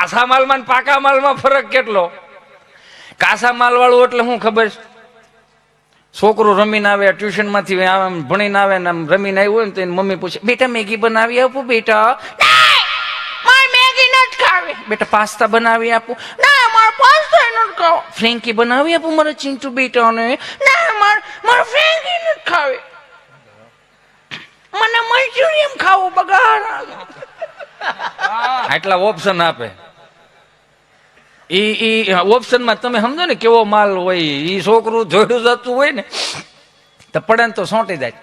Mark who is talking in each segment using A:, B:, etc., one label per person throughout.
A: કાસા માલમાં ને પાકા માલમાં ફરક કેટલો? કાસા માલ વાળું એટલે શું ખબર છે? છોકરું રમીને આવે, ટ્યુશન માંથી આવે, ભણીને આવે ને રમીને આવ્યું હોય ને તો એની મમ્મી પૂછે, બેટા મેગી બનાવી આપું? બેટા મેગી નથી ખાવી. બેટા પાસ્તા બનાવી આપું? ના, મારે પાસ્તા નથી ખાવો. ફ્રેન્કી બનાવી આપું મારે ચિંટુ બેટાને? ના, મારે ફ્રેન્કી નથી ખાવી. મને મંચુરિયન ખાવું બગાડ. આટલા ઓપ્શન આપે. ઈ ઓપ્શન માં તમે સમજો ને કેવો માલ હોય. ઈ છોકરું જોડું જતું હોય ને તો પડે ને તો સોંટી જાય.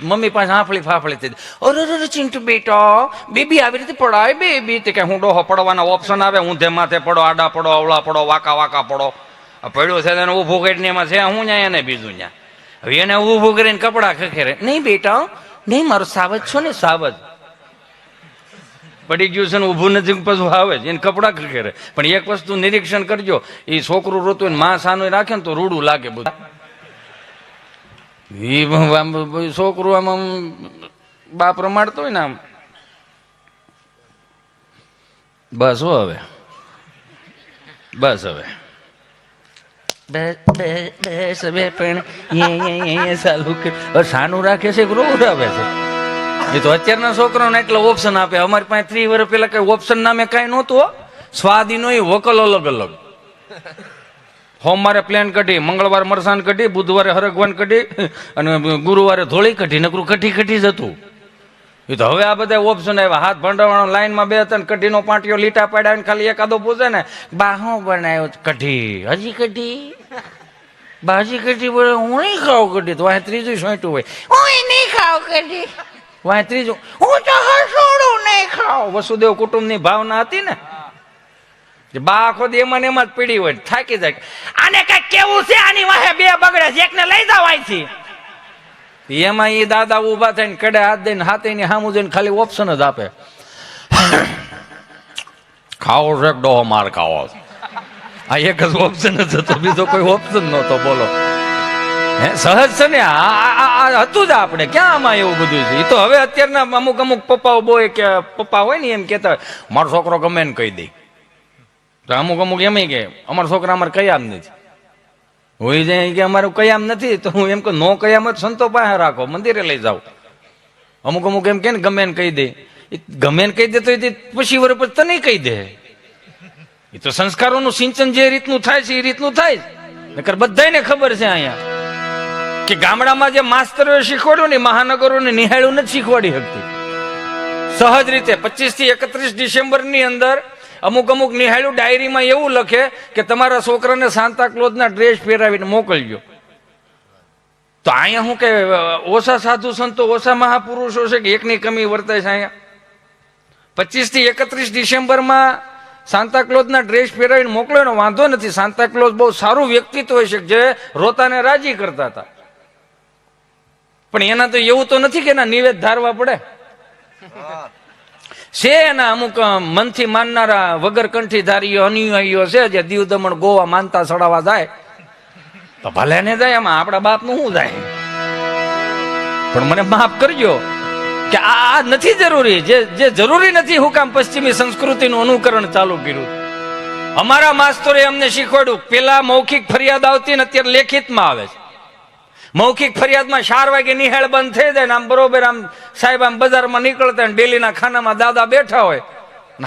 A: મમ્મી પાસે આફળી ફાફળી થઈ જાય. અરે ચિંટુ બેટા બેબી આવી રીતે પડાય બેબી. તે કે હું ડોહો પડવાના ઓપ્શન આવે, ઊંધે માથે પડો, આડા પડો, અવળા પડો, વાકા વાકા પડો. પડ્યો છે એને ઊભું કરીને એમાં છે હું ન્યા એને બીજું ન્યા. હવે એને ઊભું કરીને કપડા ખખેરે. નહીં બેટા નહીં, મારો સાવજ છો ને સાવજ. પડી ગયું છે ને ઊભું નથી પાછું આવે છે એને કપડા ખખેરે. પણ એક વસ્તુ નિરીક્ષણ કરજો, એ છોકરું રોતું હોય માં સાનું રાખે ને તો રૂડું લાગે બધું. છોકરું આમ બાપ રમાડતો હોય ને આમ બસ હવે બસ હવે બસ હવે પણ ચાલુ સાનું રાખે છે કે રોડ આવે છે. એ તો અત્યારના છોકરાઓને એટલા ઓપ્શન આપે. અમારી પાસે 3 વર્ષ પેલા કઈ ઓપ્શન નામે કઈ નહોતું. સ્વાદીનો વકલ અલગ અલગ. સોમવારે પ્લેન કઢી, મંગળવારે મરસાન કઢી, બુધવારે હરગવાન કઢી અને ગુરુવારે ધોળી કઢી. નકરું કઠી કઠી જ હતું. એ તો હવે આ બધા ઓપ્શન આવ્યા. હાથ ભંડાવાળો લાઈનમાં બે ત્રણ કઢીનો પાટિયો લીટા પાડ્યા ને ખાલી એકાદો પૂછે ને બા હું બનાવ્યો કઢી, હજી કઢી, બાજી કઢી બોલે હું નહીં ખાવ કઢી. તો વાંહે ત્રીજું સોંટ્યું હોય હું નહીં ખાવ કઢી. વાંહે ત્રીજું હું તો હસોડું નહીં ખાવ. વસુદેવ કુટુંબની ભાવના હતી ને. બા આખો દી એમાં એમાં જ પીડી હોય, થાકી જાય. આને કઈ કેવું છે, આની વાહે બે બગડે છે, એકને લઈ જાવ અહીંથી. એમાં એ દાદા ઉભા થઈને કડે હાથ દઈને હાથે ની સામું જઈને ખાલી ઓપ્શન જ આપે. ખાવો છે ડોહો માર ખાવો. આ એક જ ઓપ્શન જ હતો, બીજો કોઈ ઓપ્શન નહોતો. બોલો હે સહજ છે ને આ હતું જ. આપણે ક્યાં આમાં એવું બધું છે. એ તો હવે અત્યારના અમુક અમુક પપ્પાઓ બોય કે પપ્પા હોય ને એમ કેતા મારો છોકરો ગમે ને કહી દે. તો અમુક અમુક એમ કે અમારા છોકરા અમારે કયામ નથી હોય જાય કે અમારું કયામ નથી. તો હું એમ કહું નો કયામ જ સંતો પાસે રાખો, મંદિરે લઈ જાઓ. અમુક અમુક એમ કે ને ગમે ને કહી દે. ગમે ને કહી દે તો એ પછી વર્ષ પછી તને કહી દે. એ તો સંસ્કારોનું સિંચન જે રીતનું થાય છે એ રીતનું થાય છે. નકર બધાને ખબર છે અહીંયા કે ગામડામાં જે માસ્તરોએ શીખવાડ્યું ને મહાનગરોને નિહાળ્યું નથી શીખવાડી શકતી. સહજ રીતે 25 થી 31 ડિસેમ્બરની અંદર અમુક અમુક નિહાળ્યું ડાયરીમાં એવું લખે કે તમારા છોકરાને સાન્તા ક્લોઝના ડ્રેસ પહેરાવીને મોકલજો. તો અહીંયા શું કે ઓછા સાધુ સંતો, ઓછા મહાપુરુષો છે કે એકની કમી વર્તાય છે અહીંયા. 25 થી 31 ડિસેમ્બરમાં સાન્તા ક્લોઝના ડ્રેસ પહેરાવીને મોકલો એનો વાંધો નથી. સાન્તા ક્લોઝ બહુ સારું વ્યક્તિત્વ હોય છે જે રોતાને રાજી કરતા હતા. પણ એના તો એવું તો નથી કે એના નિવેદ ધારવા પડે છે. એના અમુક મનથી માનનારા વગર કંઠીધારીઓ અનુયાયીઓ છે જે દીવ દમણ ગોવા માનતા ચડાવવા જાય તો ભલે ને જાય. એમાં આપણા બાપ નું શું જાય? પણ મને માફ કરજો કે આ નથી જરૂરી. જે જરૂરી નથી હું કામ પશ્ચિમી સંસ્કૃતિનું અનુકરણ ચાલુ કર્યું. અમારા માસ્તરે અમને શીખવાડ્યું પેલા મૌખિક ફરિયાદ આવતી ને અત્યારે લેખિતમાં આવે છે. મૌખિક ફરિયાદમાં 4 વાગે નિહાળ બંધ થઈ જાય ને આમ બરોબર આમ સાહેબ આમ બજારમાં નીકળતા ને ડેલીના ખાનામાં દાદા બેઠા હોય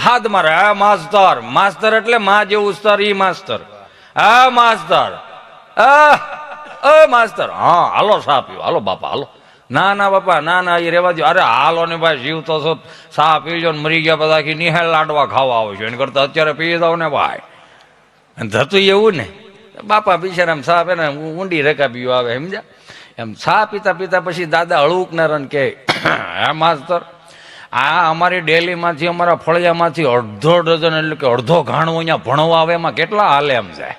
A: હાથ મારે હા માસ્તર. માસ્તર એટલે માં જેવું સ્તર. ઈ માસ્તર. હા માસ્તર, માસ્તર હા હાલો સા પીવો, હાલો બાપા હાલો. ના ના બાપા ના ના એ રેવા દો. અરે હાલો ને ભાઈ જીવ તો છો, સા પીજો ને મરી ગયા બધા નિહાળ લાડવા ખાવા આવો છો એને કરતા અત્યારે પી જાવ ને ભાઈ. થતું એવું ને બાપા બિચારામ સા પે ને ઊંડી રકાબીઓ આવે સમજ્યા. એમ સા પીતા પીતા પછી દાદા હળવુકનારાને કે હા માસ્તર આ અમારી ડેલીમાંથી અમારા ફળિયામાંથી અડધો ડઝન એટલે કે અડધો ઘાણું અહીંયા ભણવા આવે એમાં કેટલા હાલે એમ જાય.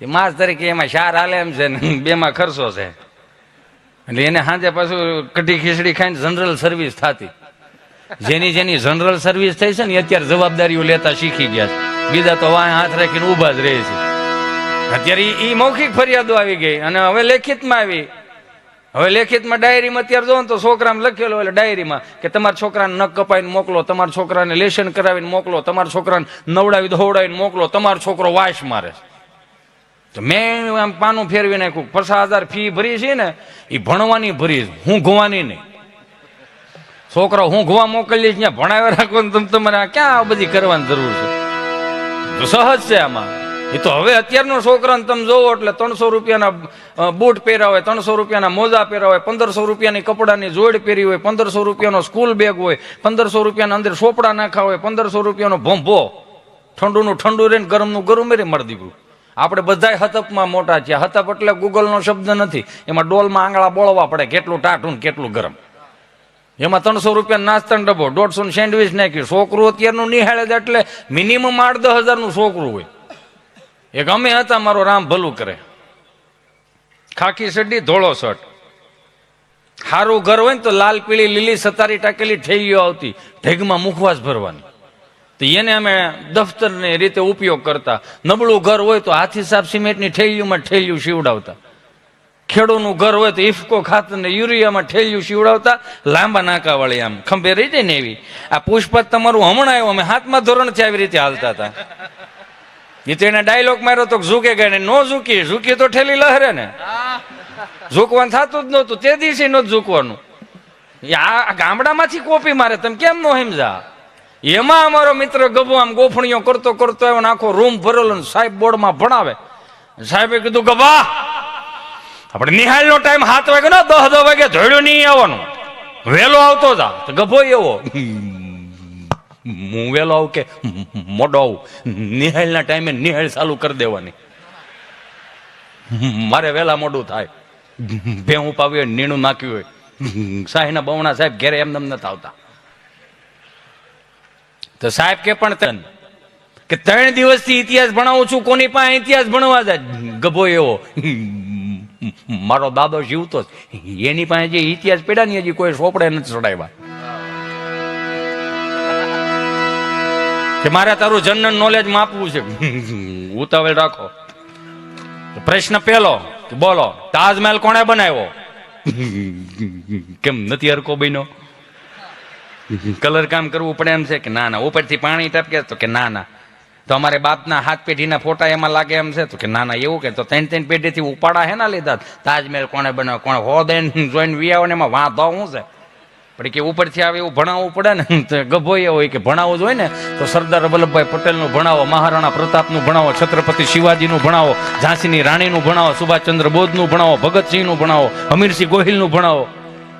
A: માસ્તર કે એમાં 4 હાલે એમ છે ને 2માં ખર્ચો છે. એટલે એને સાંજે પાછું કઢી ખીચડી ખાઈને જનરલ સર્વિસ થતી. જેની જનરલ સર્વિસ થઈ છે ને અત્યારે જવાબદારીઓ લેતા શીખી ગયા છે. બીજા તો વાંહે હાથ રાખીને ઊભા જ રહે છે. અત્યારે એ મૌખિક ફરિયાદો આવી ગઈ અને હવે લેખિતમાં આવી હવે લેખિતમાં ડાયરીમાં અત્યારે જો ને તો છોકરાને લખેલો એટલે ડાયરીમાં કે તમારા છોકરાને નખ કપાઈને મોકલો, તમારા છોકરાને લેશન કરાવીને મોકલો, તમારા છોકરાને નવડાવી ધોવડાવીને મોકલો, તમારો છોકરો વાસ મારે. તો મેં આમ પાનું ફેરવી નાખ્યું. 50,000 ફી ભરી છે ને એ ભણવાની ભરી, હું ઘુવાની નહીં. છોકરો હું ઘુવા મોકલીશ ત્યાં ભણાવે રાખો ને તમારે ક્યાં આ બધી કરવાની જરૂર છે? તો સહજ છે આમાં. એ તો હવે અત્યારનો છોકરાને તમે જોવો એટલે 300 રૂપિયાના બૂટ પહેર્યા હોય, 300 રૂપિયાના મોજા પહેર્યા હોય, 1500 રૂપિયાની કપડાની જોડ પહેરી હોય, 1500 રૂપિયાનો સ્કૂલ બેગ હોય, 1500 રૂપિયાના અંદર સોપડા નાખા હોય, 1500 રૂપિયાનો ભંભો, ઠંડુનું ઠંડુ રહે ને ગરમનું ગરમ રહે. મારી દીકરું આપણે બધા હતપમાં મોટા છીએ. હતપ એટલે ગૂગલનો શબ્દ નથી, એમાં ડોલમાં આંગળા બોળવા પડે કેટલું ટાઢું ને કેટલું ગરમ. એમાં 300 રૂપિયા નાસ્તાનો ડબ્બો, 150 સેન્ડવીચ નાખ્યું. છોકરું અત્યારનું નિહાળે જ એટલે મિનિમમ 8-10 હજારનું છોકરું હોય. એક અમે હતા, મારો રામ ભલું કરે, ખાખી સડી ધોળો શર્ટ, સારું ઘર હોય ને તો લાલ પીળી લીલી સતારી ટાકેલી ઠેલીઓ આવતી, ઢેગમાં મુખવાસ ભરવાની. તો એને અમે દફતરની રીતે ઉપયોગ કરતા. નબળું ઘર હોય તો હાથી સાપ સિમેન્ટની ઠેલીઓમાં ઠેલિયું સીવડાવતા. ખેડૂતનું ઘર હોય તો ઇફકો ખાતરને યુરિયામાં ઠેલિયું સીવડાવતા. લાંબા નાકાવાળી આમ ખંભે રહી જાય ને એવી. આ પુષ્પત તમારું હમણાં આવ્યું, અમે 7મા ધોરણથી આવી રીતે હાલતા હતા. એ તો એને ડાયલોગ માર્યો તો ઝૂકે ગઈ, નો ઝૂકી, ઝૂકી તો ઠેલી લહેરે ને. ઝૂકવાનું થતું જ નહોતું, તે દિવસે નહોતું ઝૂકવાનું. આ ગામડામાંથી કોપી મારે, તમે કેમ નો સમજા? એમાં અમારો મિત્ર ગભો આમ ગોફણીઓ કરતો કરતો આવ્યો ને આખો રૂમ ભરેલો. સાહેબ બોર્ડમાં ભણાવે. સાહેબે કીધું ગભા, આપણે નિહાળનો ટાઈમ 7 વાગે ને 10 વાગે ધોળ્યો નહીં આવવાનું, વહેલો આવતો જા. તો ગભો એવો, હું વહેલો આવું કે મોડો આવું? નિહાળના ટાઈમે નિહાળ ચાલુ કરી દેવાની. મારે વહેલા મોડું થાય. ભેહું પાવી હોય, નીણું નાખ્યું હોય, સાહીના બવણા સાહેબ ઘેરે એમને નથી આવતા. તો સાહેબ કે પણ કે 3 દિવસથી ઇતિહાસ ભણાવું છું, કોની પાસે ઇતિહાસ ભણવા જાય? ગભો એવો, મારો દાદો જીવતો એની પાસે જે ઇતિહાસ પડ્યા ને હજી કોઈ સોપડે નથી ચડાવ્યા. કે મારે તારું જનરલ નોલેજ માપવું છે. ઉતાવળ રાખો. પ્રશ્ન પહેલો, બોલો તાજમહેલ કોણે બનાવ્યો? કેમ નથી હરકો બન્યો? કલર કામ કરવું પડે એમ છે કે ના ના? ઉપરથી પાણી ટપકે તો કે ના ના. તો અમારે બાપના હાથ પેઢીના ફોટા એમાં લાગે એમ છે તો કે ના ના. એવું કે તો 3 પેઢીથી ઉપાડા હે ના લીધા. તાજમહેલ કોણે બનાવ્યો? કોણે હોદેન જોઈને વિયાવો ને એમાં વાંધો શું છે? પણ કે ઉપરથી આવે એવું ભણાવવું પડે ને. તો ગભો એ હોય કે ભણાવવું જોઈએ ને તો સરદાર વલ્લભભાઈ પટેલનું ભણાવો, મહારાણા પ્રતાપનું ભણાવો, છત્રપતિ શિવાજીનું ભણાવો, ઝાંસીની રાણીનું ભણાવો, સુભાષચંદ્ર બોઝનું ભણાવો, ભગતસિંહનું ભણાવો, અમીરસિંહ ગોહિલનું ભણાવો.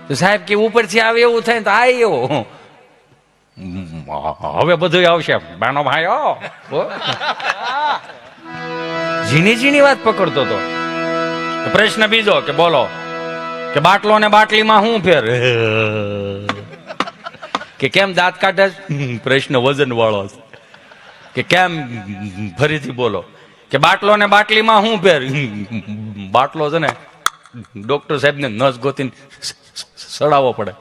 A: તો સાહેબ કે ઉપરથી આવે એવું થાય તો આ એવો. હવે બધું આવશે બાનો ભાઈ. ઝીણી ઝીણી વાત પકડતો હતો. પ્રશ્ન બીજો કે બોલો કે બાટલો ને બાટલીમાં શું ફેર? કે કેમ દાંત કાઢે? પ્રશ્ન વજન વાળો કે કેમ? ફરીથી બોલો કે બાટલો ને બાટલીમાં શું ફેર? બાટલો છે ને ડોક્ટર સાહેબ ને નસ ગોતીને સડાવવો પડે,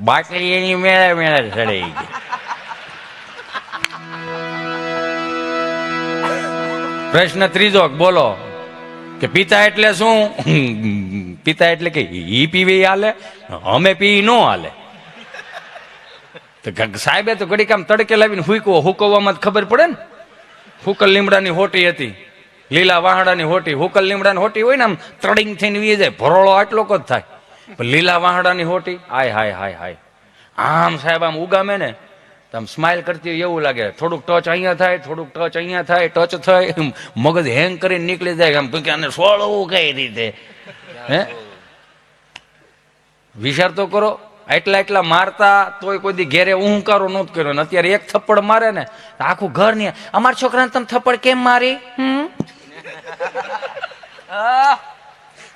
A: બાટલી એની મેળે મેળે સડાઈ ગઈ. પ્રશ્ન ત્રીજો બોલો કે પિતા એટલે શું? પિતા એટલે કે ઈ પીવે હાલે, અમે પી નો હાલે. તો સાહેબે તો ઘડીક આમ તડકે લાવીને હુકવવામાં ખબર પડે ને. હુકલ લીમડાની હોટી હતી, લીલા વાહડાની હોટી. હુકલ લીમડાની હોટી હોય ને આમ તડિંગ થઈને વી જાય, ભરોળો આટલો જ થાય. પણ લીલા વાહડાની હોટી હાય હાય હાય હાય. આમ સાહેબ આમ ઉગામે ને આમ સ્માઇલ કરતી હોય એવું લાગે. થોડુંક ટચ અહીંયા થાય, થોડુંક ટચ અહીંયા થાય, ટચ થાય, મગજ હેંગ કરીને નીકળી જાય. આમ આને સોળવું કઈ રીતે? હે વિચાર તો કરો. એટલા મારતા તોય કોઈ દી ઘેરે ઊંકારો નહોતો કર્યો. ને અત્યારે એક થપ્પડ મારે ને આખું ઘર ની અમારા છોકરાને તમે થપ્પડ કેમ મારી?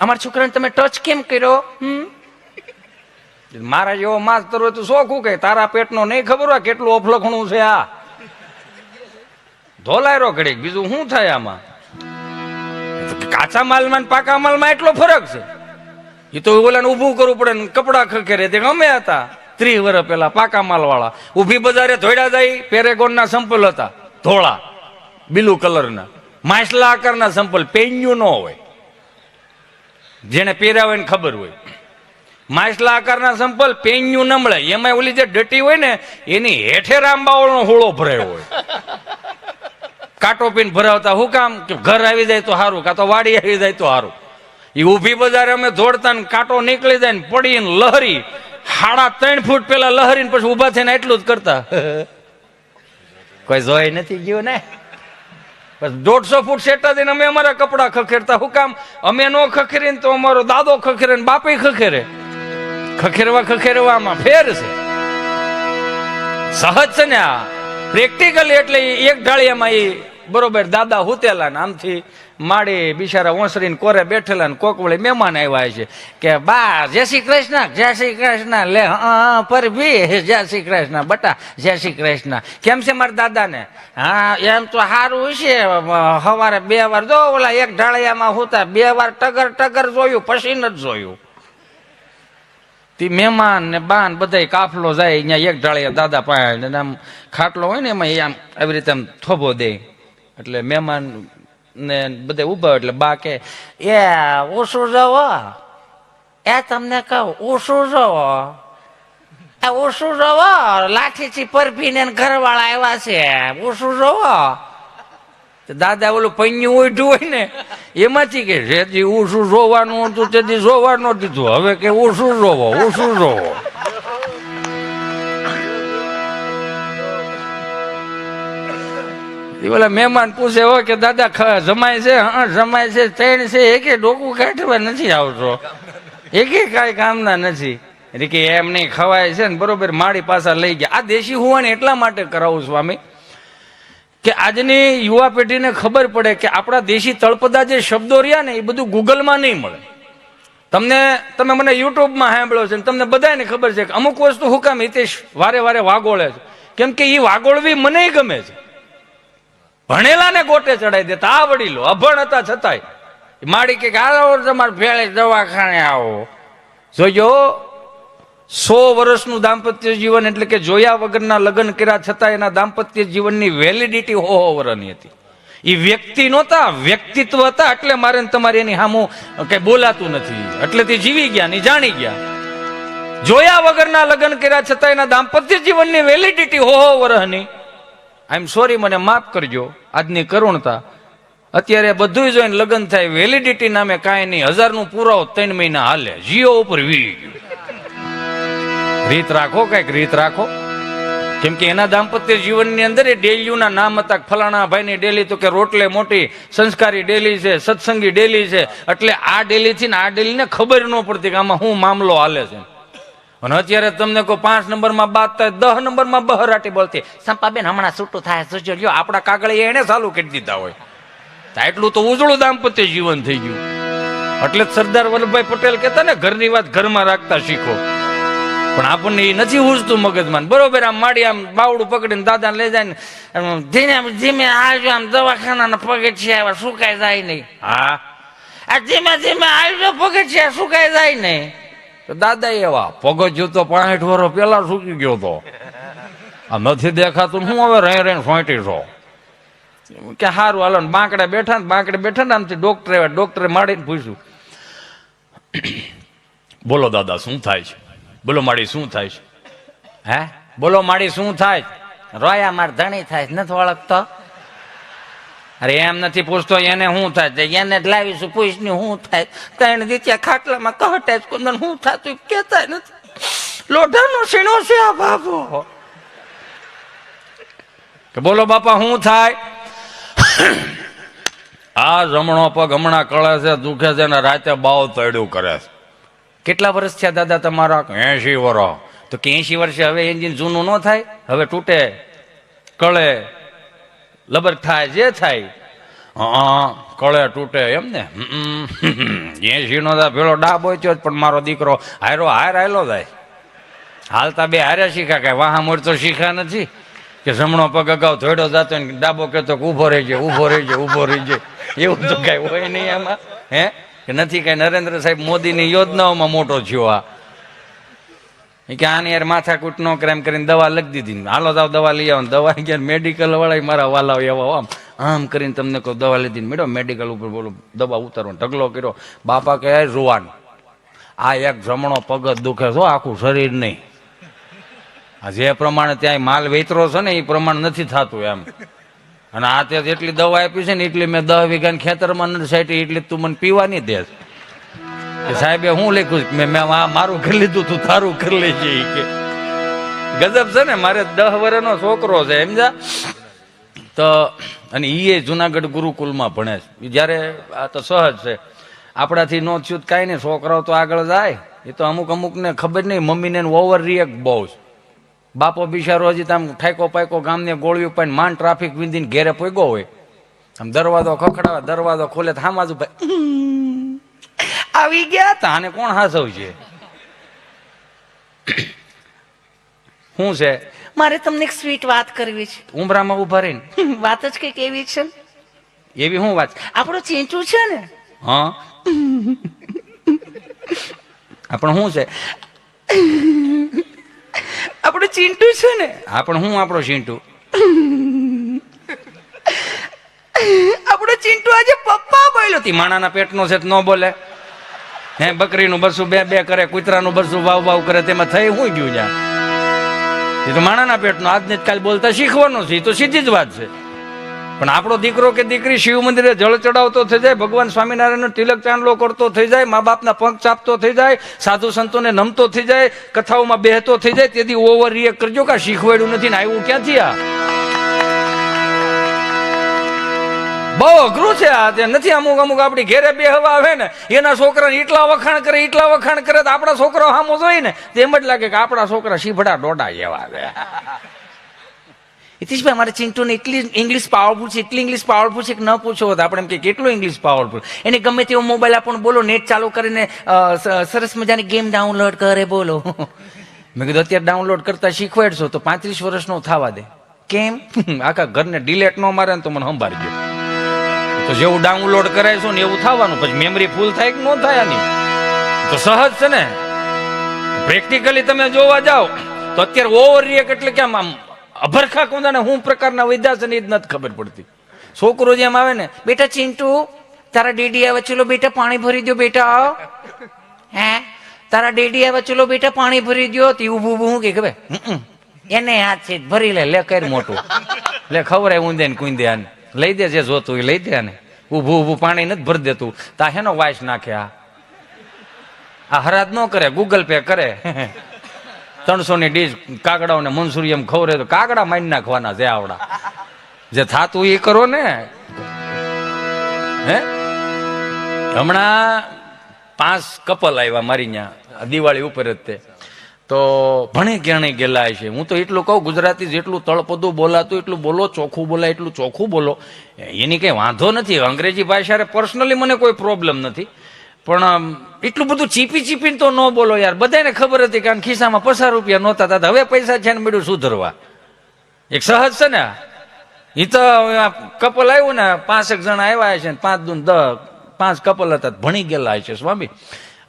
A: અમારા છોકરાને તમે ટચ કેમ કર્યો? મારા જેવો માસ્તર હોય તો શોખું કે તારા પેટનો નહીં ખબર હોય કેટલું અફલખણું છે. આ ધોલાયરો ઘડીક, બીજું શું થાય આમાં? કાચા માલમાં પાકા માલમાં એટલો ફરક છે. એ તો ઓલાને ઊભું કરવું પડે ને કપડા ખખેરે. તે ગમે હતા 30 વર્ષ પેલા પાકા માલ વાળા ઊભી બજારે ધોડ્યા જાય. પેરેગોન ના સંપલ હતા, ધોળા બ્લુ કલરના, માછલા આકારના સંપલ, પેન્યુ ન હોય. જેને પહેર્યા હોય ને ખબર હોય. માછલા આકારના સંપલ પેન્યું ન મળે, એમાં ઓલી જે ડટી હોય ને એની હેઠે રામબાવળનો હોળો ભરાયો હોય. કાંટો પીને ભરાવતા હું કામ કે ઘર આવી જાય તો સારું, કાં તો વાડી આવી જાય તો સારું. એ ઊભી બજારે અમે દોડતા ને કાંટો નીકળી જાય ને પડીને લહરી 3.5 ફૂટ પેલા લહરીને પછી ઉભા થઈને એટલું જ કરતા. કોઈ જોઈ નથી ગયું ને. 150 ફૂટ સેટા દઈને અમે અમારા કપડા ખખેરતા. હું કામ અમે નો ખખેરીને તો અમારો દાદો ખખેરે ને બાપે ખખેરે. ખખેરવામાં ફેર છે. સહજ છે ને આ પ્રેક્ટિકલી. એટલે એક ઢાળિયામાં એ બરોબર દાદા હુતેલા ને આમથી માડી બિચારા ઓસરીને કોરે બેઠેલા ને કોક વળી મહેમાન આવ્યા છે કે બા જય શ્રી કૃષ્ણ, જય શ્રી કૃષ્ણ. લે પર ભી જય શ્રી કૃષ્ણ બટા, જય શ્રી કૃષ્ણ. કેમ છે મારા દાદા ને? હા એમ તો સારું છે. સવારે 2 વાર જો ઓલા એક ઢાળિયામાં હુતા 2 વાર ટગર જોયું પછી નથી જોયું. તે મહેમાન ને બાન બધા કાફલો જાય અહીંયા એક ઢાળિયા દાદા પાસે. આમ ખાટલો હોય ને એમાં આમ આવી રીતે આમ થોભો દે એટલે મહેમાન ને બધા ઉભા. એટલે બા કે એ ઓછું જવો, એ તમને કહું ઓછું જવો, એ ઓછું જવો. લાઠીથી પરભીને ઘરવાળા આવ્યા છે, ઓછું જવો. દાદા ઓલું પૈયું ઉઠ્યું હોય ને એમાંથી કે જેથી ઓછું જોવાનું હતું તેથી જોવા ન દીધું, હવે કે ઓછું જોવો, ઓછું જોવો. ઓલા મહેમાન પૂછે હોય કે દાદા જમાય છે? હા જમાય છે. 3 છે. એકે ડોકું કાઢવા નથી આવતો, એકે કાંઈ કામના નથી. એટલે કે એમ નહીં ખવાય છે ને બરોબર. માળી પાછા લઈ ગયા. આ દેશી હોવાને એટલા માટે કરાવું સ્વામી કે આજની યુવા પેઢીને ખબર પડે કે આપણા દેશી તળપદા જે શબ્દો રહ્યા ને એ બધું ગૂગલમાં નહીં મળે. તમે મને યુટ્યુબમાં સાંભળ્યો છે, તમને બધાને ખબર છે કે અમુક વસ્તુ હું કામ હિતેશ વારે વાગોળે છે, કેમ કે એ વાગોળવી મને ગમે છે. ભણેલાને ગોટે ચડાવી દેતા આ વડીલો અભણ હતા છતાંય માડી કે આવો તમારે ભેળે દવાખાને આવો. જોજો 100 વર્ષનું દાંપત્ય જીવન એટલે કે જોયા વગરના લગ્ન કર્યા છતાં એના દાંપત્ય જીવનની વેલિડિટી 100 વર્ષની હતી. એ વ્યક્તિ નહોતા, વ્યક્તિત્વ હતા. એટલે મારે તમારે એની સામું કઈ બોલાતું નથી. એટલે તે જીવી ગયા ને જાણી ગયા. જોયા વગરના લગ્ન કર્યા છતાં એના દાંપત્ય જીવનની વેલિડિટી 100 વર્ષની. આઈ એમ સોરી, મને માફ કરજો આજની કરુણતા. અત્યારે બધું જોઈને લગ્ન થાય, વેલિડિટી નામે કાંઈ નહીં. 1000નું પુરાવો 3 મહિના હાલે, જીઓ ઉપર વી ગયું. રીત રાખો, કઈક રીત રાખો. કેમ કે એના દાંપત્ય જીવનની અંદર એ ડેલીઓના નામ હતા. ફલાણા ભાઈની ડેલી તો કે રોટલે મોટી સંસ્કારી ડેલી છે, સત્સંગી ડેલી છે. એટલે આ ડેલી થી ને આ ડેલી ને ખબર ન પડતી કે આમાં શું મામલો હાલે છે. અને અત્યારે તમને કોઈ 5 નંબરમાં બાદ થાય, 10 નંબરમાં બહરાટી બોલતી સંપાબેન હમણાં છૂટું થાય જોજો લ્યો. આપણા કાગળિયા એને ચાલુ કરી દીધા હોય. એટલું તો ઉજળું દાંપત્ય જીવન થઈ ગયું. એટલે સરદાર વલ્લભભાઈ પટેલ કહેતા ને ઘરની વાત ઘરમાં રાખતા શીખો. પણ આપણને એ નથી ઉજતું મગજમાં. બરોબર આમ માડી આમ બાવડું પકડીને દાદાને લઈ જાય ને ધીમે ધીમે આવજો, આમ દવાખાના પગથિયા સુકાઈ જાય નહીં. હા આ ધીમે ધીમે આવજો, પગથિયા સુકાઈ જાય નહીં. તો દાદા એવા પગથિયું તો 65 વર્ષ પેલા સૂકી ગયો તો આ નથી દેખાતું. હું હવે રહી સોંટી છો કે સારું હાલો. બાંકડે બેઠા ને આમથી ડોક્ટરે માડીને પૂછ્યું બોલો દાદા શું થાય છે? બોલો માડી શું થાય છે? હે બોલો માડી શું થાય? રોયા માર ધણી થાય નથી ઓળખતો. અરે એમ નથી પૂછતો એને શું થાય, એને જ લાવીશું પૂછને શું થાય. 3 દીત્યા ખાટલામાં કહટાય કુંદન શું થતું કેતા નથી. લોઢાનો સીણો છે આ બાપો. કે બોલો બાપા શું થાય? આ જમણો પગ હમણાં કળે છે, દુખે છે ને રાતે બાવ તળ્યું કરે છે. કેટલા વર્ષ થયા દાદા તમારા? 80 વર્ષ. તો કે 80 વર્ષે હવે એન્જિન જૂનું ન થાય? હવે તૂટે, કળે, લબર થાય, જે થાય. કળે તૂટે એમ ને. 80 નો પેલો ડાબો થયો પણ મારો દીકરો હાયલો જાય. હાલતા બે હારે શીખા, કઈ વાહા મોડ તો શીખા નથી કે જમણો પગ અગાઉ ધોડો જતો ને ડાબો કહેતો ઉભો રહી જાય. એવું તો કઈ હોય નહીં એમાં. હે કે નથી કઈ નરેન્દ્ર સાહેબ મોદીની યોજનાઓમાં મોટો થયો. આ કે આની યાર માથાકૂટ ન કરે એમ કરીને દવા લખી દીધી. હાલો જાવ દવા લઈ આવો. દવા ગયા મેડિકલ વાળા મારા વાલા એવા આમ કરીને તમને કોઈ દવા લીધી મેડમ મેડિકલ ઉપર બોલો દવા ઉતારવાનો ઢગલો કર્યો. બાપા કહે જુવાન આ એક જમણો પગ જ દુખે છો, આખું શરીર નહીં. આ જે પ્રમાણે ત્યાં માલ વેતરો છે ને એ પ્રમાણે નથી થતું એમ. અને આ તે જેટલી દવા આપી છે ને એટલી મેં 10 વીઘા ખેતરમાં નથી સાઈટી, એટલી તું મને પીવાની દે. સાહેબે હું લખ્યું મેં મારું કરી લીધું, તું તારું કરી લેજે કે. ગજબ છે ને. મારે 10 વર્ષનો છોકરો છે સમજા તો, અને એ જુનાગઢ ગુરુકુલમાં ભણે છે. જયારે આ તો સહજ છે, આપણાથી નો થયું કાંઈ નહીં, છોકરાઓ તો આગળ જાય. એ તો અમુક ને ખબર નહીં, મમ્મીને ઓવર રિએક્ટ બહુ છે. બાપો બિચારો હજી આમ ઠાયકો પાયકો ગામને ગોળીઓ પાઈને માંડ ટ્રાફિક વિંધીને ઘેરે પોગ્યો હોય, આમ દરવાજો ખખડાવે, દરવાજો ખોલે તો હામાજુ ભાઈ આવી ગયા તા, આને કોણ હાસવ છે? શું છે?
B: મારે તમને એક સ્વીટ વાત કરવી છે.
A: ઉમરામાં ઉભા રહીને
B: વાત જ કઈક એવી છે.
A: એવી શું વાત?
B: આપણો ચીંચુ છે ને,
A: હા પણ શું છે?
B: આપણું ચીંટુ છે ને.
A: હા પણ હું આપણો ચીંટુ?
B: આપણો ચીંટુ આજે પપ્પા બોલ્યો.
A: માણાના પેટનો છે ન બોલે? હે બકરીનું બરસું બે કરે, કૂતરાનું બરસું વાવ કરે, તેમાં થઈ હું ગયું ત્યાં? એ તો માણાના પેટનો, આજને કાલ બોલતા શીખવાનો છે, એ તો સીધી જ વાત છે. પણ આપણો દીકરો કે દીકરી શિવ મંદિરે જળ ચડાવતો થઈ જાય, ભગવાન સ્વામિનારાયણનો તિલક ચાંદલો કરતો થઈ જાય, મા બાપના પંખ ચાપતો થઈ જાય, સાધુ સંતોને નમતો થઈ જાય, કથાઓમાં બેહતો થઈ જાય, તેથી ઓવર રિએક્ટ કરજો કે શીખવાડ્યું નથી ને આવ્યું ક્યાંથી? આ બહુ અઘરું છે. આ નથી. અમુક આપણી ઘેરે બેહવા આવે ને, એના છોકરાને એટલા વખાણ કરે તો આપણા છોકરો સામો જોઈ ને એમ જ લાગે કે આપણા છોકરા શીભડા ડોડા જેવા છે.
B: હિતેશભાઈ, અમારે ચિંટુને એટલી ઇંગ્લિશ પાવરફુલ છે, એટલી ઇંગ્લિશ પાવરફુલ છે કે ન પૂછો. આપણે એમ કે કેટલું ઇંગ્લિશ પાવરફુલ. એને ગમે તેવો મોબાઈલ આપણને બોલો, નેટ ચાલુ કરીને સરસ મજાની ગેમ ડાઉનલોડ કરે બોલો.
A: મેં કીધું અત્યારે ડાઉનલોડ કરતા શીખવાડશો તો 35 વર્ષનો થવા દે.
B: કેમ?
A: આખા ઘરને ડિલેટ ન મારે ને તો મને સંભાળી ગયો. તો જેવું ડાઉનલોડ કરાયશો ને એવું થવાનું. પછી મેમરી ફૂલ થાય કે ન થાય? આની તો સહજ છે ને. પ્રેક્ટિકલી તમે જોવા જાઓ તો અત્યારે ઓવર રિએક્ટ એટલે કે આમ અભરખા કોંદાને હું પ્રકારના વૈદ્યા છે ને એ જ નથી ખબર પડતી. છોકરો જેમ આવે ને,
B: બેટા ચિંટુ તારા ડેડી આવે, ચલો બેટા પાણી ભરી દો બેટા. હે તારા ડેડી આવે, ચલો બેટા પાણી ભરી દો. તે ઊભું હું કે ખબર એને હાથ છે ભરી લે કર મોટું
A: લે ખવરાય ઊંધે ને કુંદે આને લઈ દે, જે જોતું એ લઈ દે. ને ઊભું પાણી નથી ભરી દેતું. તા હેનો વાઇસ નાખે. આ હરાજ ન કરે, ગૂગલ પે કરે. 300 ની ડીશ કાગડાઓને મનસુરી એમ ખવરે તો કાગડા મારી નાખવાના છે. આવડા જે થાતું એ કરો ને. હે હમણાં 5 કપલ આવ્યા મારી ત્યાં દિવાળી ઉપર જ. તે તો ભણે ક્યાંય ગયેલા છે. હું તો એટલું કહું, ગુજરાતી જેટલું તળપદું બોલાતું એટલું બોલો, ચોખ્ખું બોલાય એટલું ચોખ્ખું બોલો. એની કઈ વાંધો નથી. અંગ્રેજી ભાષા પર્સનલી મને કોઈ પ્રોબ્લેમ નથી, પણ એટલું બધું ચીપીને તો ન બોલો યાર. બધાને ખબર હતી કે ખિસ્સામાં 50 રૂપિયા નહોતા થતા, હવે પૈસા છે ને મેળવું સુધરવા. એક સહજ છે ને. એ તો કપલ આવ્યું ને, 5 જણા આવ્યા છે ને 5 દૂન 10, 5 કપલ હતા, ભણી ગયેલા છે સ્વામી.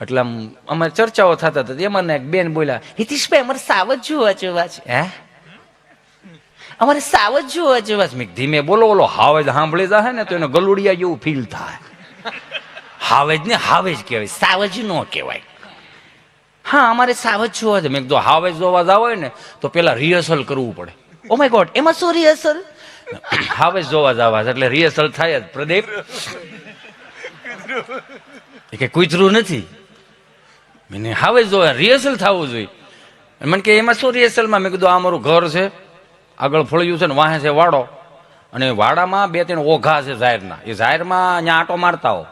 A: એટલે અમારે ચર્ચાઓ થતા હતા. એમાં એક બેન બોલ્યા,
B: હિતેશભાઈ અમારે સાવજ જોવા જેવા છે.
A: હે
B: અમારે સાવજ જોવા જેવા છે.
A: ધીમે બોલો, ઓલો હાવેજ સાંભળી જાય ને તો એને ગલુડિયા જેવું ફીલ થાય. હાવેજ ને હાવેજ કહેવાય, સાવજ નો કહેવાય.
B: હા અમારે સાવજ જોવા છે.
A: મેં કીધું હાવેજ જોવા જાવ હોય ને તો પેલા રિહર્સલ કરવું પડે.
B: ઓ માય ગોડ, એમાં શું રિહર્સલ?
A: હાવેજ જોવા જવા એટલે રિહર્સલ થાય જ. પ્રદીપ કે કૂતરું નથી, મને હાવેજ જોવા રિહર્સલ થવું જોઈએ. મને કે એમાં શું રિહર્સલમાં? મેં કીધું આ અમારું ઘર છે, આગળ ફળિયું છે ને વાહે છે વાડો, અને વાડામાં 2-3 ઓઘા છે જાહેરના. એ જાહેરમાં ત્યાં આટો મારતા હો.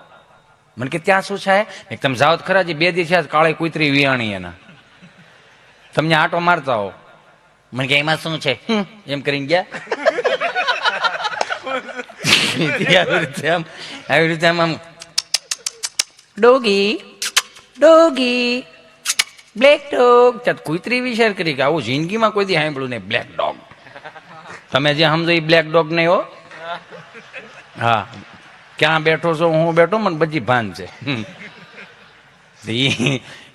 A: મને કે ત્યાં શું છે? તમે જાઓ તો ખરા, 2 દી છે કાળી કૂતરી વિયાણી એના, તમને આટો મારતા હો. મને કે એમાં શું છે એમ કરીને ગયા. આવી રીતે આમ
B: ડોગી ડોગી બ્લેક ડોગ.
A: કુતરી વિચાર કરી કે આવું જિંદગીમાં કોઈ દી સાંભળ્યું નહીં, બ્લેક ડોગ. તમે જે સમજો એ બ્લેક ડોગ નહીં હો. હા, ક્યાં બેઠો છો, હું બેઠો, મને બધી ભાન છે.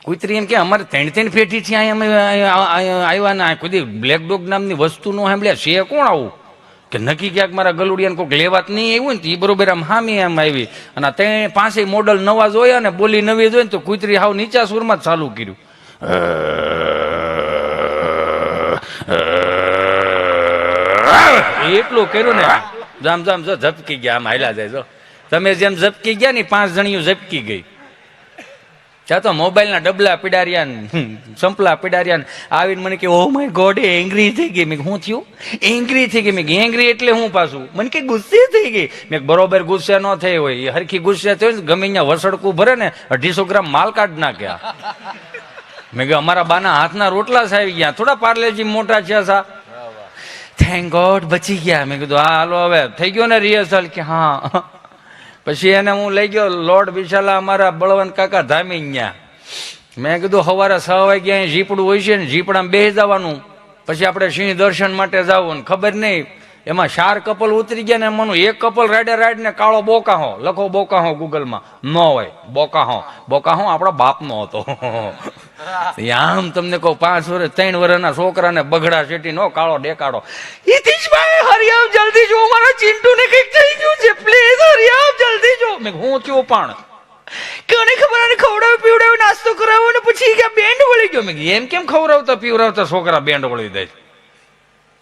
A: કુતરી એમ કે અમારે 3 પેઢી થી આવ્યા ને કોઈ બ્લેક ડોગ નામની વસ્તુ નો સાંભળ્યા છે. કોણ આવું? કે નક્કી ક્યાંક મારા ગલુડિયાને કોઈક લેવાત નહીં આવ્યું ને તો એ બરોબર આમ હામી આમ આવી અને તે પાંચેય મોડલ નવા જોયા ને બોલી નવી જોઈ ને તો કૂતરી હાવ નીચા સુરમાં જ ચાલુ કર્યું. એટલું કર્યું ને જામ જામ જો ઝપકી ગયા, આમ હાલ્યા જાય. જો તમે જેમ ઝપકી ગયા ને 5 જણીઓ ઝપકી ગઈ. ચા તો મોબાઈલના ડબલા પીડાર્યા ને સંપલા પીડાર્યા ને આવીને મને કે ઓ માય ગોડ એંગ્રી થઈ ગઈ. મેં શું થયું? એંગ્રી થઈ ગઈ. મેં એંગ્રી એટલે હું પાછું? મને કે ગુસ્સે થઈ ગઈ. મેં બરોબર ગુસ્સે ન થઈ હોય, એ હરખી ગુસ્સે થયો ને ગમે ત્યાં વસડકું ભરે ને 250 ગ્રામ માલ કાઢ નાખ્યા. મેં કે અમારા બાના હાથના રોટલા સાવી ગયા, થોડા પાર્લેજી મોટા છે સા. થેન્ક ગોડ બચી ગયા. મેં કીધું હા હાલો હવે થઈ ગયો ને રિહર્સલ? કે હા. પછી એને હું લઈ ગયો લોર્ડ વિશાલા અમારા બળવંત કાકા ધામી ગયા. મેં કીધું સવારે 6 વાગ્યા જીપડું હોય છે ને જીપડામાં બેસી જવાનું, પછી આપણે સિંહ દર્શન માટે જવું. ખબર નહીં એમાં 4 કપલ ઉતરી ગયા ને એમાંનું એક કપલ રાઈડ ને કાળો બોકાહો લખો, બોકાહો ગૂગલમાં ન હોય. બોકાહો આપણા બાપનો હતો. આમ તમને કહું 5 વર્ષ 3 વર્ષના છોકરાને બગડા શેટી નો કાળો દેખાડો. હિતેશભાઈ હરી આવ જલ્દી જો, મારા ચિંટુને કંઈક થઈ ગયું છે, પ્લીઝ હરી આવ જલ્દી જો. મેં હું થયું પણ કોને ખબર? આને ખવડાવી પીવડાવી નાસ્તો કરાવ્યો ને પછી કે બેન્ડ વળી ગયો. મેં એમ કેમ ખવડાવતા પીવડાવતા છોકરા બેન્ડ વળી દે?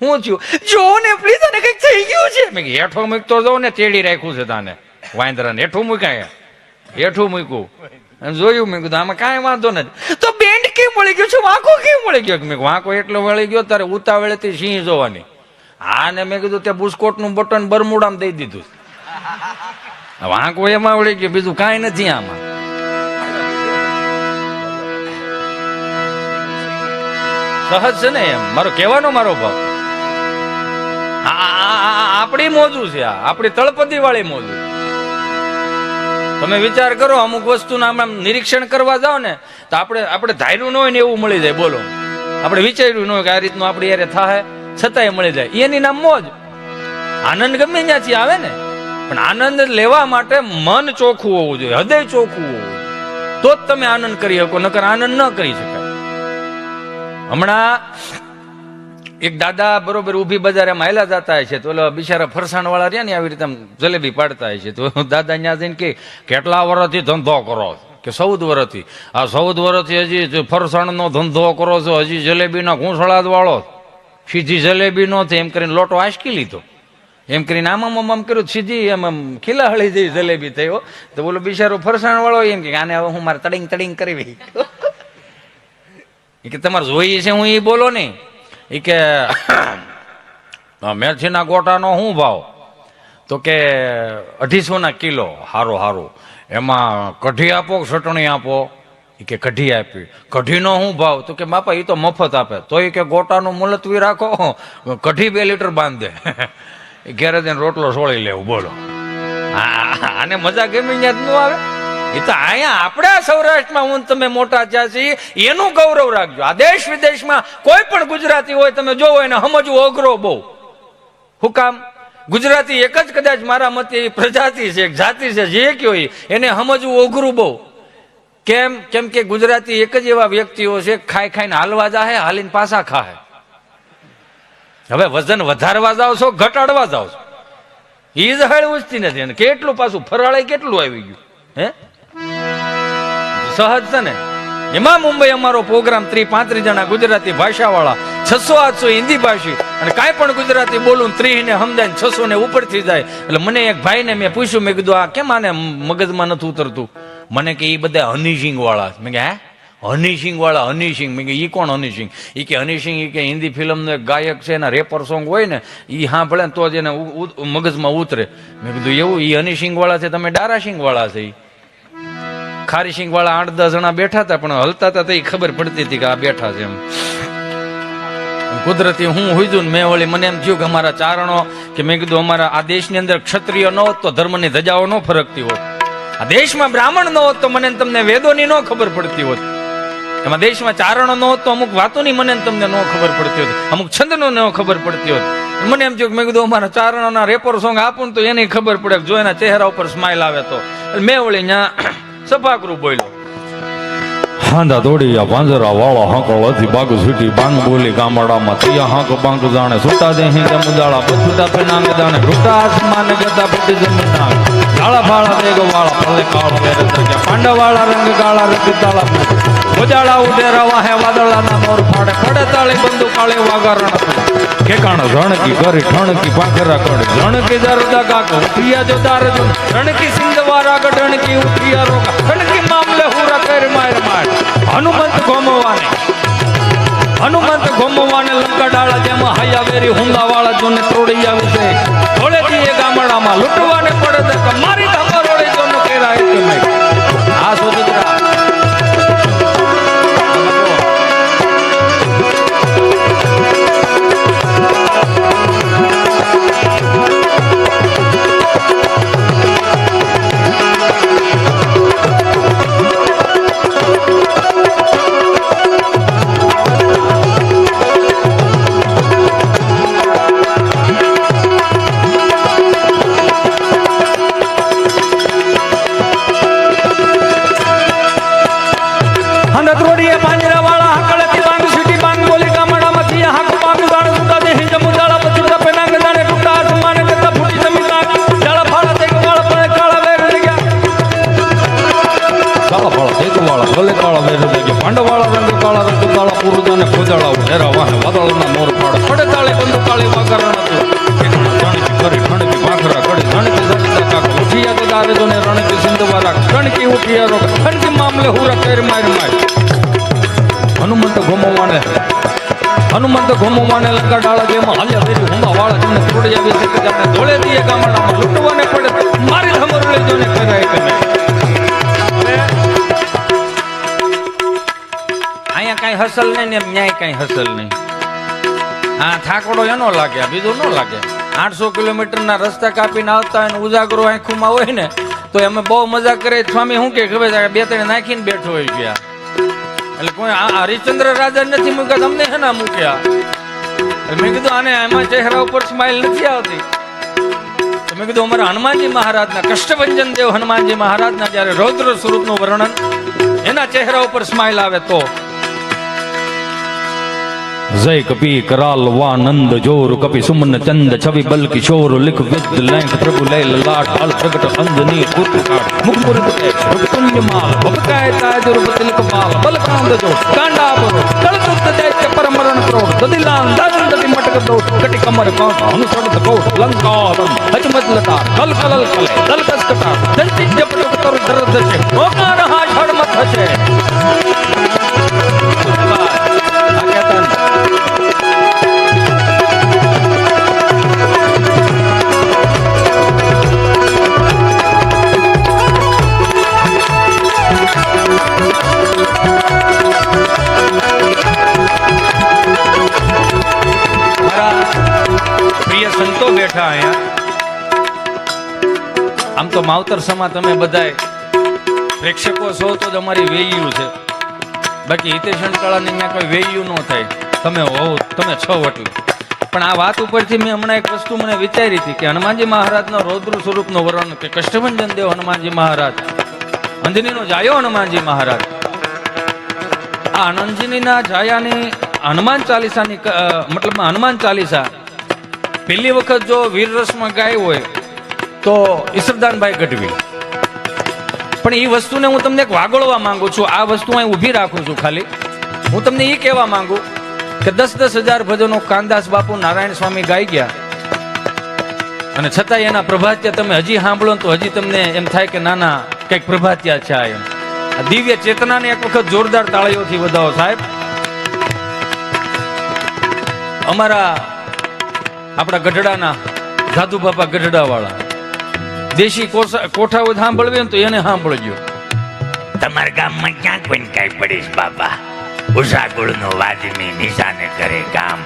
A: હું થયું? જો ને પ્લીઝ આને કંઈક થઈ ગયું છે. મેં હેઠો મૂકતો જાઉં ને તેડી રાખ્યું છે તાને વાંદરાને. હેઠું મૂકાય, હેઠું મૂક્યું જોયું. મેં કીધું આમાં કાંઈ વાંધો નથી. તો બેન્ડ કેમ વળી ગયો છે? વાંકો કેમ વળી ગયો? મેં વાંકો એટલો વળી ગયો તારે ઉતાવળેથી સિંહ જોવાની. હા ને મેં કીધું ત્યાં બુસ્કોટનું બટન બરમુડામાં દઈ દીધું. વાંકો એમાં વળી ગયો, બીજું કાંઈ નથી આમાં. સહજ છે ને એમ મારો કહેવાનો મારો ભાવ. આપણી મોજું છે આ, આપણી તળપદી વાળી મોજું. તમે વિચાર કરો અમુક વસ્તુના આમ નિરીક્ષણ કરવા જાઓ ને તો આપણે ધાર્યું ન હોય ને એવું મળી જાય. બોલો આપણે વિચાર્યું ન હોય કે આ રીતનું આપણી યારે થાય છતાંય મળી જાય. એની નામ મોજ. આનંદ ગમે ત્યાંથી આવે ને, પણ આનંદ લેવા માટે મન ચોખ્ખું હોવું જોઈએ, હૃદય ચોખ્ખું હોવું જોઈએ, તો જ તમે આનંદ કરી શકો, નકર આનંદ ન કરી શકાય. હમણાં એક દાદા બરોબર ઊભી બજારે માયલા જતા છે તો બિચારા ફરસાણ વાળા રહ્યા ને આવી રીતે જલેબી પાડતા છે તો દાદા ત્યાં જઈને કે કેટલા વર્ષથી ધંધો કરો? કે 14 વર્ષથી. આ 14 વર્ષથી હજી ફરસાણનો ધંધો કરો છો, હજી જલેબીના ઘૂંસળા જ વાળો? સીધી જલેબી નો થઈ એમ કરીને લોટો આંચકી લીધો. એમ કરીને આમ કર્યું, સીધી એમ ખીલાહળી જેવી જલેબી થયો. તો બોલો બિચારો ફરસાણ વાળો એમ કે આને હવે હું મારે તડિંગ કરવી. કે તમારે જોઈએ છે હું એ બોલો નહીં. એ કે મેથીના ગોટાનો શું ભાવ? તો કે 250 કિલો. હારો એમાં કઢી આપો ચટણી આપો? એ કે કઢી આપી. કઢીનો શું ભાવ? તો કે બાપા એ તો મફત આપે. તો એ કે ગોટાનું મુલતવી રાખો, કઢી 2 લીટર બાંધે. ઘેરે જઈને રોટલો સોળી લેવું. બોલો આને મજા ગમે ત્યાં જ ન આવે? એ તો અહીંયા આપણા સૌરાષ્ટ્રમાં હું તમે મોટા થયા છીએ એનું ગૌરવ રાખજો. આ દેશ વિદેશમાં કોઈ પણ ગુજરાતી હોય તમે જોવો એને સમજવું અઘરો બહુ. શું કામ? ગુજરાતી એક જ કદાચ મારા મતે પ્રજાતિ છે, જાતિ છે, જે કયો એને સમજવું અઘરું બહુ. કેમ કે ગુજરાતી એક જ એવા વ્યક્તિઓ છે ખાઈને હાલવા જાહે, હાલીને પાછા ખાહે. હવે વજન વધારવા જાવ છો, ઘટાડવા જાવ છો, એ જ હાળ ઉચતી નથી. અને કેટલું પાછું ફરાળે કેટલું આવી ગયું હે? સહજ છે ને. એમાં મુંબઈ અમારો પ્રોગ્રામ 30-35 જણા ગુજરાતી ભાષા વાળા, 600-800 હિન્દી ભાષી, અને કાંઈ પણ ગુજરાતી બોલું 30 ને સમજાય 600 ને ઉપરથી જાય. એટલે મને એક ભાઈને મેં પૂછ્યું, મેં કીધું આ કેમ આને મગજમાં નથી ઉતરતું? મને કે એ બધા હનીસિંગ વાળા. મેં કે હે હનીસિંગ વાળા? હનીસિંગ? મેં કે ઈ કોણ હનીસિંગ? એ કે હનીસિંગ એ કે હિન્દી ફિલ્મનો એક ગાયક છે, એના રેપર સોંગ હોય ને એ સાંભળે ને તો જ એને મગજમાં ઉતરે. મેં કીધું એવું? એ હનીસિંગ વાળા છે, તમે ડારાસિંગ વાળા છે. ખારીસિંગ વાળા 8-10 જણા બેઠા હતા પણ હલતા હતા તો એ ખબર પડતી હતી કે આ બેઠા છે એમ. કુદરતી હું હુઈજું ને મેં વળી મને એમ થયું કે અમારા ચારણો કે મેં કીધું અમારા આ દેશની અંદર ક્ષત્રિય ન હોત તો ધર્મની ધજાઓ ન ફરકતી હોત. આ દેશમાં બ્રાહ્મણ ન હોત તો મને તમને વેદોની ન ખબર પડતી હોત. એમાં દેશમાં ચારણો ન હોત તો અમુક વાતોની મને તમને ન ખબર પડતી હોત, અમુક છંદનો ન ખબર પડતી હોત. મને એમ થયું કે મેં કીધું અમારા ચારણોના રેપર સોંગ આપું તો એની ખબર પડે, જો એના ચહેરા ઉપર સ્માઇલ આવે તો. મેં વળી ત્યાં સફાકરું બોલ્યો, હાંધા દોડિયા પાંજરા વાળા હાંકળથી બાગ છૂટી બાંગ બોલી ગામડામાં તિયા હાંક બાંક જાણે સુતા દે હિંજા મુદાળા બચુટા પે નાંગ જાણે રૂટા આસમાન ગતા ફૂટી જમીન નાંગ કાળા ફાળા દેગ વાળા પલે કાળ વેર દરજા પાંડા વાળા રંગ કાળા રંગ તાળા ઉજાળા ઉડેરા વાહે વાદળાના મોર ફાડે પડે તાળી બંદુ કાળે વાગારણ કેકાણ રણકી કરી ઠણકી પાંખરા કડ રણકી દરદા કાક ઉઠિયા જો દાર જો રણકી સિંધવારા ગઢણકી ઉઠિયા રોકા રણકી મામલે હુરા કર માર માર હનુમંત ગોમવાને લંકા ડાળા જેમાં હૈયા વેરી હુંદા વાળા જોને તોડી આવે છે ધોળેથી એ ગામડામાં લૂંટવાને પડે તો મારી ધમરોડે જોનો કેરાય તમે આ સોદરા પાંડવાળા રંગ કાળા રંગ કાળા પુરુષાને ખોજાળા ઉઠેરા વાહે વાદળના મોર પાડ પડે તાળે બંદુ કાળી વાગરણ જાણકી કરી ઠણકી પાંખરા કડી જાણકી જરીતા કાક ઉઠિયા તો દારે જોને રણકી સિંધવારા રણકી ઉઠિયા રોક રણકી મામલે હુરા કેર માર માર હનુમંત ગોમવાને લંકા ડાળા જેમાં હાલ્યા વેરી હુંદા વાળા જેમને તોડી આવી છે કે જાણે ધોળે દીએ ગામડામાં લૂંટવાને પડે મારી ધમર લઈ જોને કરાય કે અહીંયા કઈ હસલ નહીં ને ન્યાય કઈ હસલ નહીં આ થાકડો એનો લાગે બીજું ન લાગે 800 કિલોમીટરના રસ્તા કાપીને આવતા હોય ને ઉજાગરો આંખુમાં હોય ને તો અમે બહુ મજા કરે સ્વામી શું કે ખબર છે 2-3 નાખીને બેઠો હોય ગયા એટલે કોઈ હરિશ્ચંદ્ર રાજા નથી મૂક્યા તમને હે ના મૂક્યા મેં કીધું આને એમાં ચહેરા ઉપર સ્માઇલ નથી આવતી મેં કીધું અમારા હનુમાનજી મહારાજના કષ્ટભંજન દેવ હનુમાનજી મહારાજના જયારે રૌદ્ર સ્વરૂપનું વર્ણન એના ચહેરા ઉપર સ્માઇલ આવે તો जय कपि कराल वानंद जोर कपि सुमन चंद छवि बल किशोर लिख विद लैंक प्रभु लैल लाट अल प्रगट अंजनी कुटकाट मुख मुरद तुल्य माल भपकाय ताज रूप तिलक माल बल कांद जो कांडा बरो तल तुत दैत्य परमरण क्रोध ददिलान दंडति मटक दो कटि कमर कांट अनुसरत कोट लंकालम हजमत लता कल कलल कले दल कसकटा दंति जपटक तर दर्द से ओकार हा छड़मत हसे સંતો બેઠા અહીંયા આમ તો માવતર સમા તમે બધાય પ્રેક્ષકો છો તો તમારી વેલ્યુ છે બાકી હિતેશ અંટાળાની અહીંયા કોઈ વેલ્યુ ન થાય તમે હોવ તમે છો એટલે પણ આ વાત ઉપરથી મેં હમણાં એક વસ્તુ મને વિચારી હતી કે હનુમાનજી મહારાજનો રૌદ્ર સ્વરૂપનો વર્ણન કે કષ્ટભંજન દેવ હનુમાનજી મહારાજ અંજનીનો જાયો હનુમાનજી મહારાજ આ અંજનીના જાયાની હનુમાન ચાલીસાની મતલબ હનુમાન ચાલીસા પહેલી વખત જો વીર રસમાં ગાય હોય તો ઈશ્વરદાનભાઈ ગઢવી પણ એ વસ્તુને હું તમને એક વાગોળવા માંગુ છું આ વસ્તુ અહીં ઊભી રાખું છું ખાલી હું તમને એ કહેવા માંગુ કે 10,000 ભજનો કાનદાસ બાપુ નારાયણ સ્વામી ગાઈ ગયા અને છતાં એના પ્રભાત્ય તમે હજી સાંભળો તો હજી તમને એમ થાય કે નાના કંઈક પ્રભાત્યા છે એમ આ દિવ્ય ચેતનાને એક વખત જોરદાર તાળીઓથી વધાવો સાહેબ અમારા આપણા ગઢડાના જાદુ બાપા ગઢડા વાળા દેશી કોઠાઓ સાંભળવી ને તો એને સાંભળજો
B: તમારા ગામમાં ક્યાં કોઈને કાંઈ પડીશ બાપા ઉષાગુળનો વાજમી નિશાને કરે કામ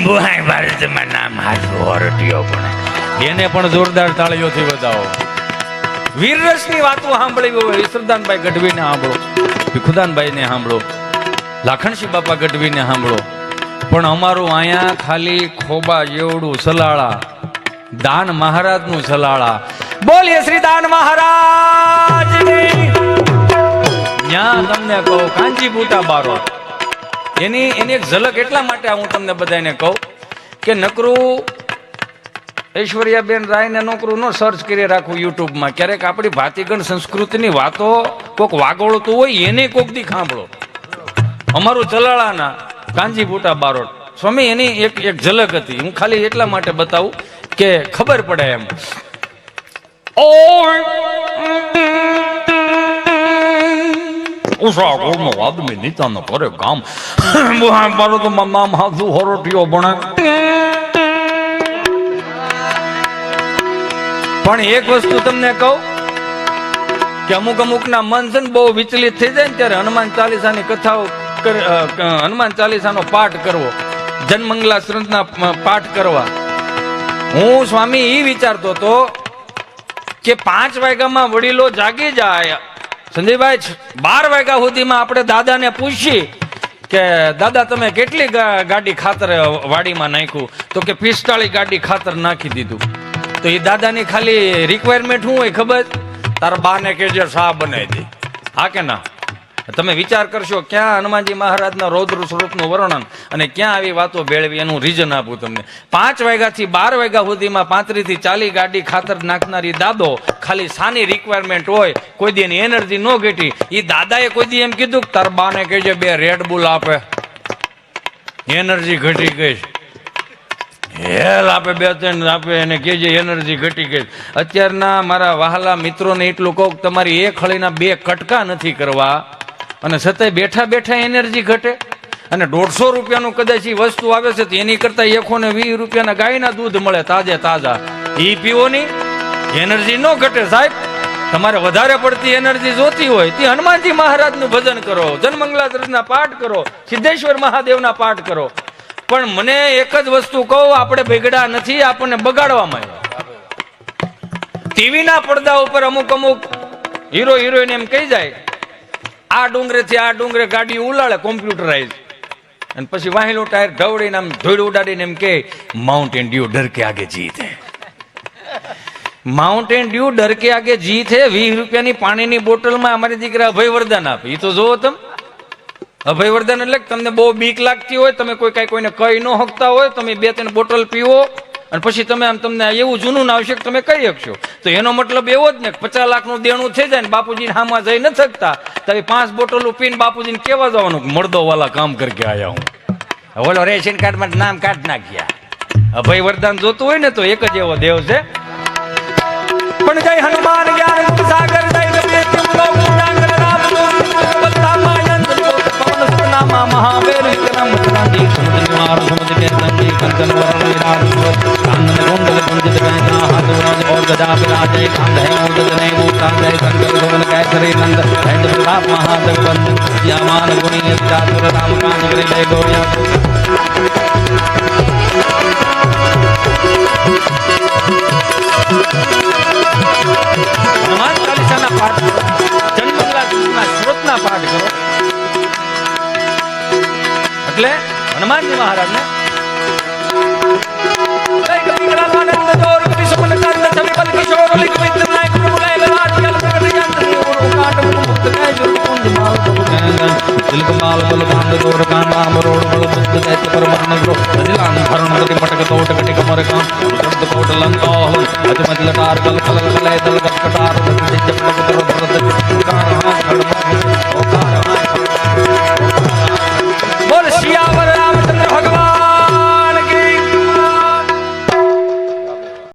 B: બુહાઈ ભારતમાં નામ હાથું હોરટીઓ પણ
A: એને પણ જોરદાર તાળીઓથી વધાવો વીરરસની વાતો સાંભળી હોય ઈશ્વરદાનભાઈ ગઢવીને સાંભળો ભીખુદાનભાઈને સાંભળો લાખણસિંહ બાપા ગઢવીને સાંભળો પણ અમારું અહીંયા ખાલી ખોબા જેવડું સલાળા દાન મહારાજનું સલાળા બોલીએ શ્રી દાન મહારાજ ત્યાં તમને કહું કાંજી બુટા બારોટ એની એક ઝલક એટલા માટે હું તમને બધાને કહું કે નકરું ઐશ્વર્યાબેન રાયને નોકરું નો સર્ચ કરી રાખું યુટ્યુબમાં. ક્યારેક આપણી ભાતીગણ સંસ્કૃતિની વાતો કોક વાગોળતું હોય એને કોક દી સાંભળો. અમારું ચલાળાના કાંજી બુટા બારોટ સ્વામી એની એક ઝલક હતી. હું ખાલી એટલા માટે બતાવું કે ખબર પડે એમ. ઉષા ગોળનો આદમી નીતાનો કરે કામ મારો તો નામ હાથું હરોટીઓ ભણે. પણ એક વસ્તુ તમને કહું કે અમુક ના મન છે ને બહુ વિચલિત થઈ જાય ને ત્યારે હનુમાન ચાલીસાની કથાઓ હનુમાન ચાલીસાનો પાઠ કરવો, જનમંગલા ગ્રંથના પાઠ કરવા. હું સ્વામી એ વિચારતો હતો કે 5 વાગ્યામાં વડીલો જાગી જાય. સંજયભાઈ 12 વાગ્યા સુધીમાં આપણે દાદાને પૂછીએ કે દાદા તમે કેટલી ગાડી ખાતર વાડીમાં નાખ્યું? તો કે 45 ગાડી ખાતર નાખી દીધું. તો એ દાદાની ખાલી રિક્વાયરમેન્ટ શું હોય ખબર? તારા બાને કે જે શા બનાવી દે. હા કે ના? તમે વિચાર કરશો ક્યાં હનુમાનજી મહારાજના રૌદ્ર સ્વરૂપનું વર્ણન અને ક્યાં આવી વાતો ભેળવી. એનું રીઝન આપું તમને. 5 વાગ્યાથી 12 વાગ્યા સુધીમાં 35 થી 40 ગાડી ખાતર નાખનારી દાદો ખાલી સાની રિક્વાયરમેન્ટ હોય, કોઈ દી એની એનર્જી ન ઘટી. એ દાદાએ કોઈ દી એમ કીધું કે તાર બાને કહેજે 2 રેડ બુલ આપે, એનર્જી ઘટી ગઈ. હેલ આપે 2-3 આપે એને કહેજે એનર્જી ઘટી ગઈ. અત્યારના મારા વહાલા મિત્રોને એટલું કહું કે તમારી એક હળીના 2 કટકા નથી કરવા અને છતાંય બેઠા બેઠા એનર્જી ઘટે. અને 150 રૂપિયાનું કદાચ એ વસ્તુ આવે છે તો એની કરતા 120 રૂપિયાના ગાયના દૂધ મળે તાજે તાજા. એ પીવો ની એનર્જી ન ઘટે સાહેબ. તમારે વધારે પડતી એનર્જી જોતી હોય તે હનુમાનજી મહારાજનું ભજન કરો, જનમંગલા ગ્રંથના પાઠ કરો, સિદ્ધેશ્વર મહાદેવના પાઠ કરો. પણ મને એક જ વસ્તુ કહું, આપણે બગડા નથી, આપણને બગાડવામાં આવ્યા. ટીવીના પડદા ઉપર અમુક હીરો હિરોઈન એમ કહી જાય આ ડુંગરે થી આ ડુંગરે ગાડી ઉલાળે કોમ્પ્યુટરાઇઝ, અને પછી વાહેલું ટાયર ઢવડીને આમ ધોઈડ ઉડાડીને એમ કે માઉન્ટેન ડ્યુ ડર કે આગે જીત હે. માઉન્ટેન ડ્યુ ડર કે આગે જીત હે 20 રૂપિયાની પાણીની બોટલમાં અમારી દીકરા અભયવર્ધન આપે. એ તો જોવો તમે. અભયવર્ધન એટલે તમને બહુ બીક લાગતી હોય, તમે કોઈને કહી ન શકતા હોય, તમે 2-3 બોટલ પીવો અને પછી તમે આમ તમને એવું જૂનું આવશે કે તમે કહી શકશો. તો એનો મતલબ એવો જ ને 50 લાખનું દેણું થઈ જાય ને બાપુજી હામાં જઈ ન શકતા તો 5 બોટલો પીને બાપુજીને કેવા જવાનું મર્દો વાલા કામ કરકે આયા હું. ઓલો રેશન કાર્ડમાં નામ કાઢ નાખ્યા. અભયવર્ધન જોતું હોય ને તો એક જ એવો દેવ છે. પણ જય હનુમાન જ્ઞાન સાગર જય મહાવીર વિક્રમ ક્રાંતિ સમુદ્ર માર સમુદ્ર के संगी कंचन वरण विराज कानन कुंडल कुंजित गहना हाथ उड़ान और गदा विराजे कांध है उदत ने भूषण जय शंकर सुवन कैसरी नंद हैंड प्रताप महादेव बंद यामान गुणी चातुर राम कांज करे जय गोया. हनुमान चालीसाना पाठ करो, जन्मंगला ग्रंथना श्रोतના પાઠ કરો. એટલે હનુમાનજી મહારાજને